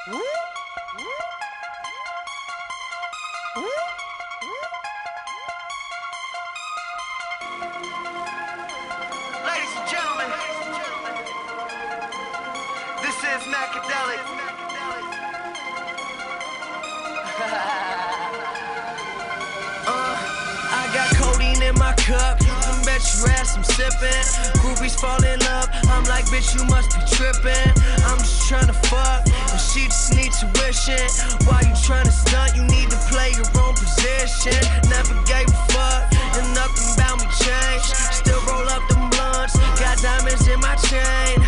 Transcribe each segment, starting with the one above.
Ladies and gentlemen, this is Macadelic. I got codeine in my cup. I bet your ass I'm sipping. Groupies fall in love. I'm like, bitch, you must be tripping. I'm just tryna fuck, and she just need tuition. Why you tryna stunt? You need to play your own position. Never gave a fuck, and nothing about me changed. Still roll up them blunts. Got diamonds in my chain.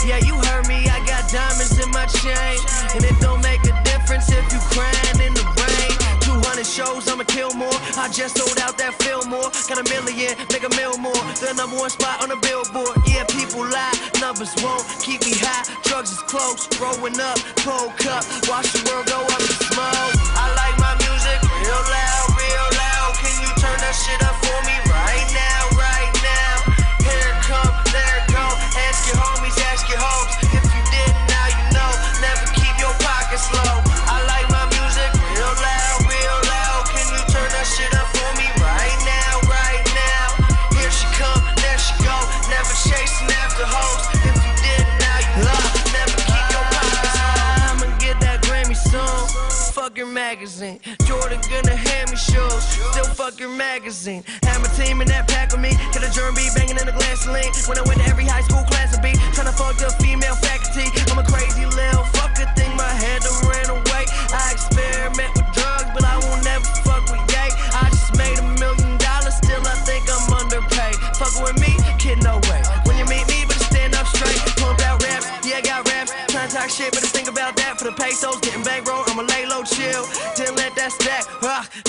Yeah, you heard me. I got diamonds in my chain, and it don't make a difference if you crying in the rain. 200 shows, I'ma kill more. I just sold out that Fillmore. Got a million, make a mil more. The #1 spot on the billboard. Yeah, people lie, numbers won't keep me high. Drugs is close, growing up, cold cup. Watch the world go up in smoke. I like my music real loud, real loud. Can you turn that shit up for me right now, right now? Here it come, there it go. Ask your homies, ask your hoes. If you didn't, now you know. Never keep your pockets low. I like my music real loud, real loud. Can you turn that shit up for me right now, right now? Here she come, there she go. Never chasing after hoes. If you didn't, now you know. Never keep your pockets low. I'ma get that Grammy soon. Fucking magazine. Jordan gonna hand me shoes. Still fucking magazine. Had my team in that pack with me. Get a germ beat banging in the glassine. When I went to every high school class to be tryna fuck the female faculty. I'm a crazy little fucker. Think my head done ran away. I experiment with drugs, but I won't never fuck with Ye. I just made $1 million. Still I think I'm underpaid. Fucking with me, kid, no way. When you meet me, better stand up straight. Pump out raps, yeah, I got raps. Tryna talk shit, better think about that. For the pesos, getting bankroll, I'ma lay low, chill. Didn't let that stack.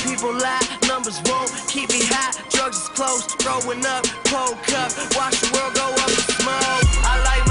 People lie, numbers won't keep me high. Drugs is close, growing up, cold cup. Watch the world go up in smoke. I like